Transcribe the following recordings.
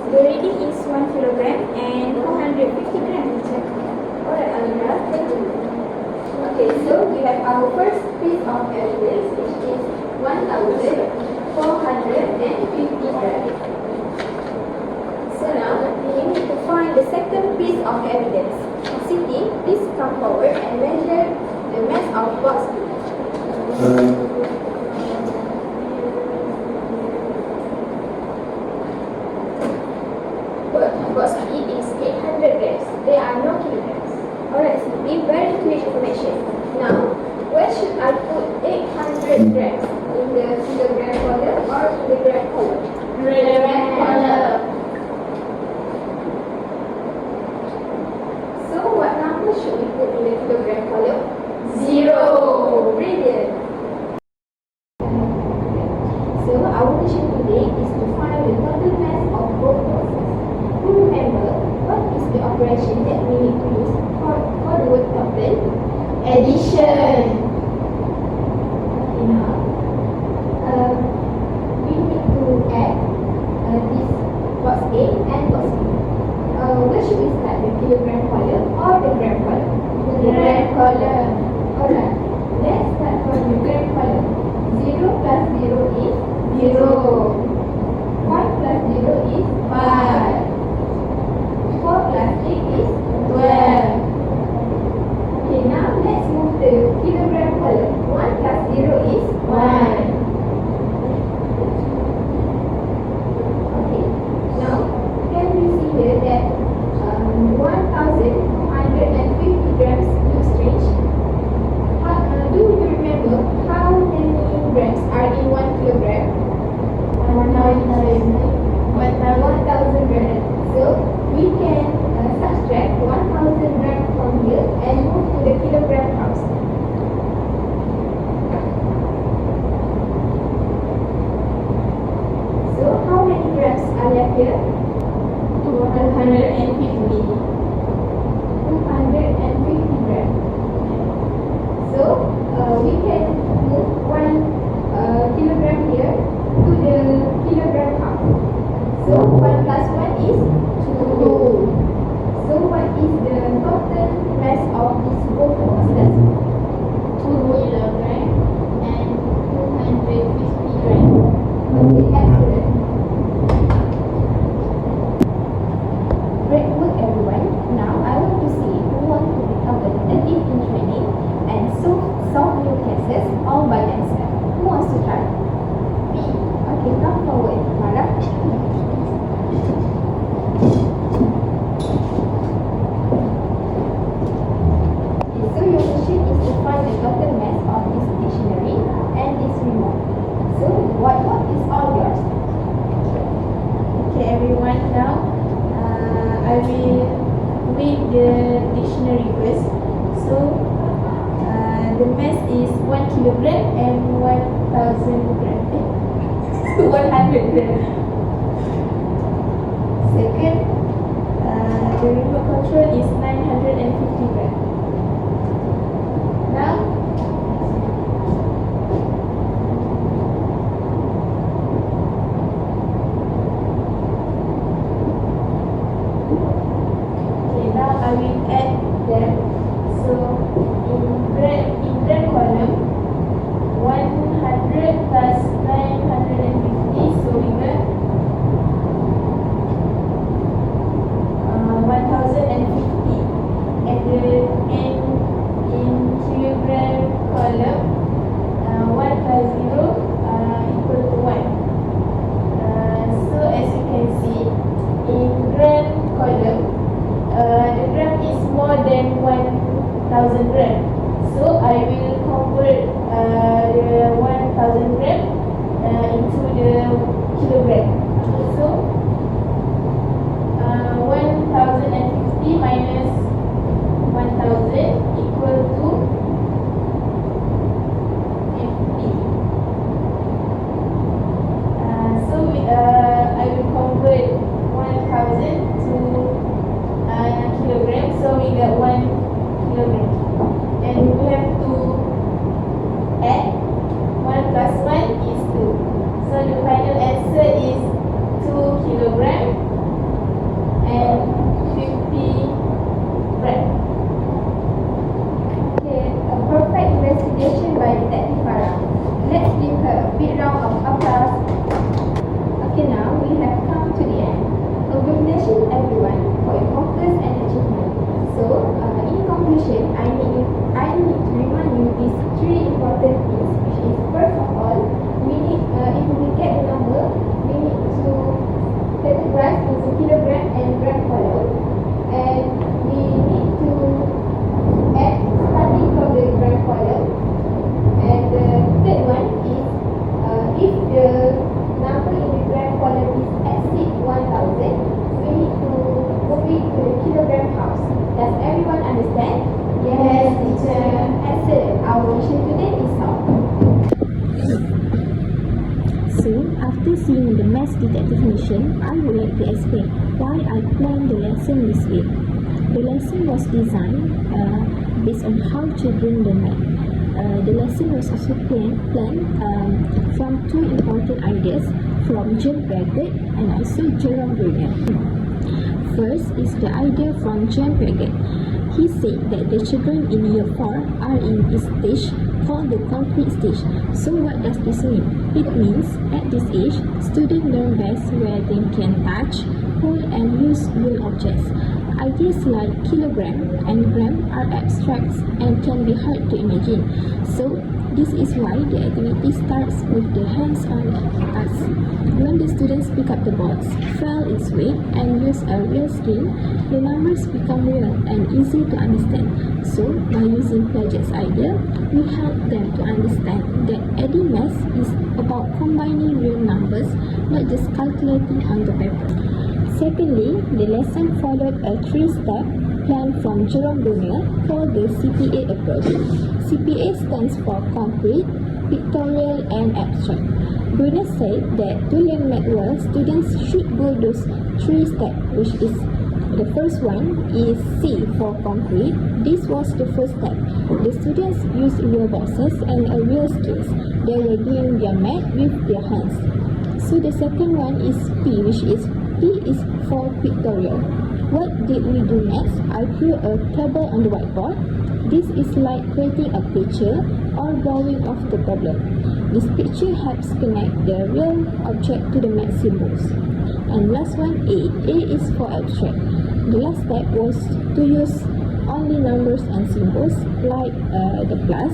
The reading is 1 kilogram and 450 grams. Alright, Alina, thank you. Okay, so we have our first piece of evidence, which is 1,450 grams. So now, we need to find the second piece of evidence. Siti, please come forward and measure the mass of box B. Box B is 800 grams. There are no kilograms. Alright, Siti, very quick information. Now, where should I put 800 grams? In the kilogram column or in the gram column? Gram column. So, what number should we put in the kilogram column? 0. Brilliant. So, our mission today is to find the total mass of both boxes. Remember, what is the operation that we need to use for the word total? Addition. Okay, now, we need to add this box A and box B. Where should we start, the kilogram column or the gram column? Gram column. Alright, let's start from the gram column. 0 plus 0 is 0. 1 plus 0 is 5. 4 plus 8 is 12. Okay, now let's move the kilogram column. 1 plus 0 is 1. Okay, now can we see here that 1,250 grams looks strange? Do you remember how many grams are in 1 kilogram? 1,000 grams. So we can subtract 1,000 grams from here and move to the kilogram house. So how many grams are left here? 250. 250 grams. So we can move 1 kilogram here to the kilogram house. So 1 plus 1 is 2. So what is the total mass of these both boxes? 2 kilogram and 250 grams. Okay, excellent. Great work, everyone. Now I want to see who wants to become a detective in training and solve new cases all by themselves. Who wants to try? Me. Okay, come forward, Farah. So your mission is to find the total mass of this dictionary and this remote. So what is all yours? Okay, everyone, now I will read the dictionary first. So, the mass is 1 kilogram and 1,000 grams. 100 grams. Second, the remote control is 950 grams. Now, I will add them. So in gram column, 100 plus 950, so we got 1,050. And in kilogram column, 1 plus 0 equal to 1. So as you can see, in gram column, the gram is more than 1,000 grams. So I will convert the 1,000 grams into the kilogram. So 1,050 minus 1,000 equal to 50. So I will convert 1,000 to kilogram, so we get 1 kilogram, and we have to add 1 plus 1 is 2, so the final answer is 2 kilogram have come to the end. Congratulations everyone for your focus and achievement. So, in conclusion, I need to remind you these three important things, which is first of all, if we get the number, we need to categorize into kilogram and gram column, and we need to add starting from the gram column. And the third one is if the number in the gram column is exceed 1000, we need to move it to the kilogram house. Does everyone understand? Yes, teacher. Excellent. Our mission today is solved. So, after seeing the maths detective mission, I would like to explain why I planned the lesson this way. The lesson was designed based on how children learn math. The lesson was also planned from two important ideas from John Braggett and also Jerome Bruner. First is the idea from John Braggett. He said that the children in year 4 are in a stage called the concrete stage. So what does this mean? It means at this age, students learn best where they can touch, hold and use real objects. Ideas like kilogram and gram are abstract and can be hard to imagine. So this is why the activity starts with the hands-on task. When the students pick up the box, feel its weight and use a real scale, the numbers become real and easy to understand. So by using Piaget's idea, we help them to understand that adding math is about combining real numbers, not just calculating on the paper. Secondly, the lesson followed a 3-step plan from Jerome Bruner called the CPA approach. CPA stands for concrete, pictorial and abstract. Bruner said that to learn math well, students should go those 3 steps, which is the first one is C for concrete. This was the first step. The students used real boxes and a real scales. They were doing their math with their hands. So the second one is P, which is P is for pictorial. What did we do next? I drew a table on the whiteboard. This is like creating a picture or drawing of the problem. This picture helps connect the real object to the math symbols. And last one, A. A is for abstract. The last step was to use only numbers and symbols like the plus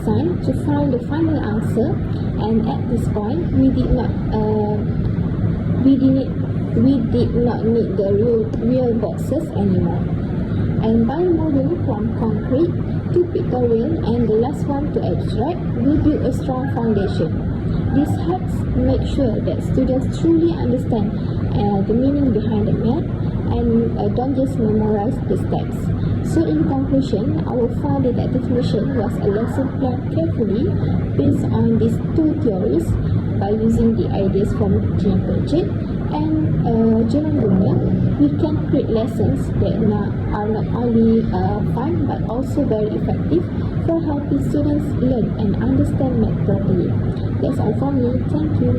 sign to find the final answer. And at this point, we did not need the real boxes anymore. And by moving from concrete to pictorial and the last one to abstract, we build a strong foundation. This helps make sure that students truly understand the meaning behind the math and don't just memorize the steps. So in conclusion, our 4 detective mission was a lesson planned carefully based on these 2 theories by using the ideas from Jean Piaget and Jerome Bruner. We can create lessons that are not only fun but also very effective for helping students learn and understand math properly. That's all from me. Thank you.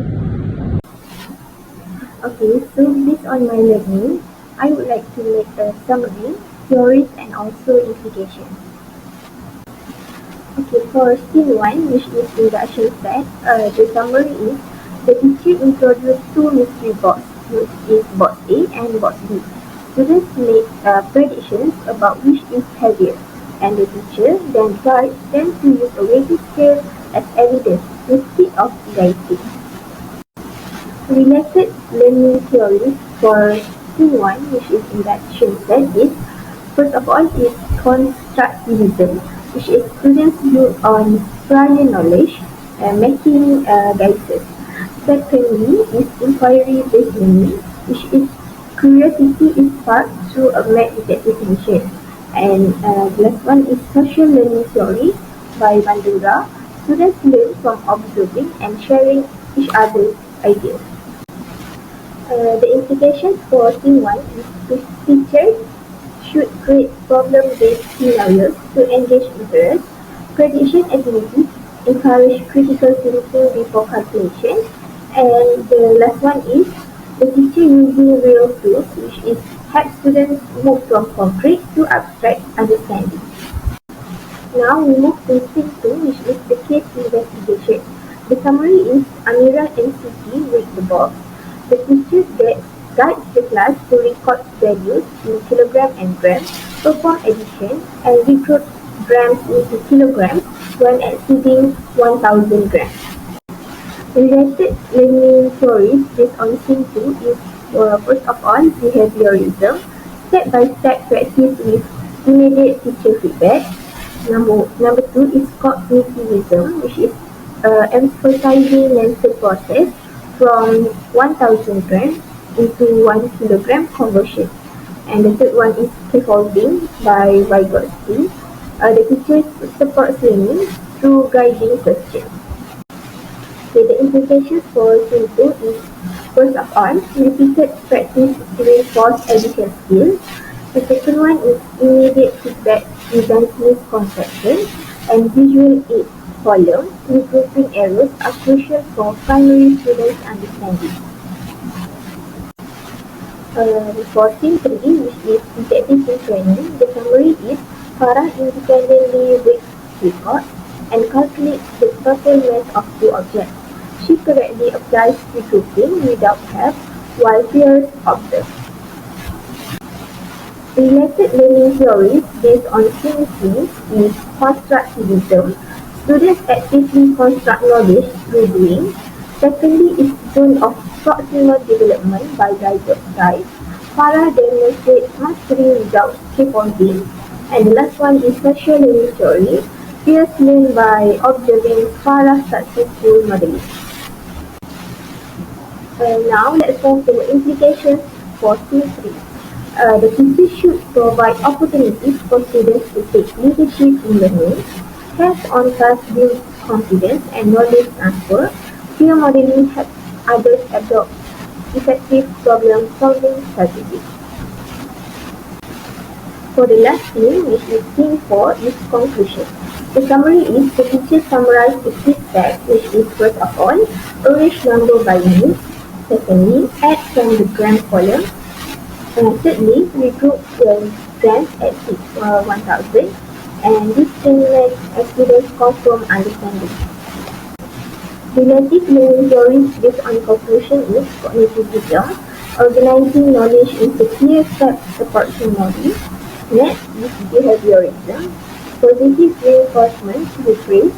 Okay, so based on my learning, I would like to make a summary, theories and also implications. Okay, for scene 1, which is induction set, the summary is the teacher introduced 2 mystery boxes, which is box A and box B. Students make predictions about which is heavier, and the teacher then guides them to use a weighted scale as evidence instead of guiding. Related learning theories for scene 1, which is induction set, is first of all is constructivism, which is students build on prior knowledge and making guesses. Secondly is inquiry-based learning, which is curiosity is sparked through a math detective mission. And the last one is social learning theory by Bandura. Students learn from observing and sharing each other's ideas. The implications for scene 1 is teachers should create problem-based scenarios to engage interest, prediction activities, encourage critical thinking before calculation, and the last one is the teacher using real tools, which is help students move from concrete to abstract understanding. Now we move to scene 2, which is the case investigation. The summary is Amira and Siti read the box. The teacher guides the class to record values in kilogram and grams, perform addition, and recruit grams into kilograms when exceeding 1000 grams. Related learning theories based on scene 2 is first of all behaviorism, step-by-step practice with immediate teacher feedback. Number 2 is cognitivism, which is emphasizing mental process from 1000 grams into 1 kilogram conversion. And the third one is scaffolding by Vygotsky. The teacher supports learning through guiding questions. Okay, the implications for scene 2 is first of all, repeated practice reinforce addition skills. The second one is immediate feedback prevents misconception, and visual aid column regrouping errors are crucial for primary students' understanding. For scene 3, which is detective training, the summary is Farah independently reads records and calculates the total mass of two objects. She correctly applies regrouping without help while peers observe. Related learning theories based on scene is constructivism. Students actively construct knowledge through doing. Secondly is zone of proximal development by Vygotsky. Farah demonstrates mastery without scaffolding. And the last one is social learning theory. Peers learn by observing Farah's successful modeling. Now let's move to the implications for scene 3. The teacher should provide opportunities for students to take leadership in learning. Hands-on class builds confidence and knowledge transfer. Peer modeling helps others adopt effective problem-solving strategies. For the last scene, which is scene 4, is conclusion. The summary is the teacher summarized the key facts, which is first of all, arrange number by unit. Secondly, add from the gram column. Thirdly, regroup the grams at 1000, and this can make students confirm understanding. Relative learning theories based on conclusion is cognitivism, organizing knowledge into clear steps supports memory. Next is behaviorism, positive reinforcement with praise.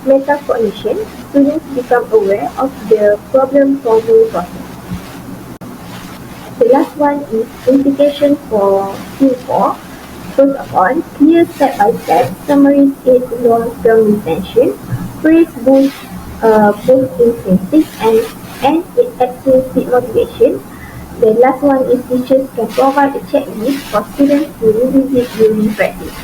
Metacognition, students become aware of the problem-solving process. The last one is implication for scene 4. First of all, clear step-by-step summaries aid long-term retention, praise boosts both intrinsic and extrinsic motivation. The last one is teachers can provide a checklist for students to revisit during practice.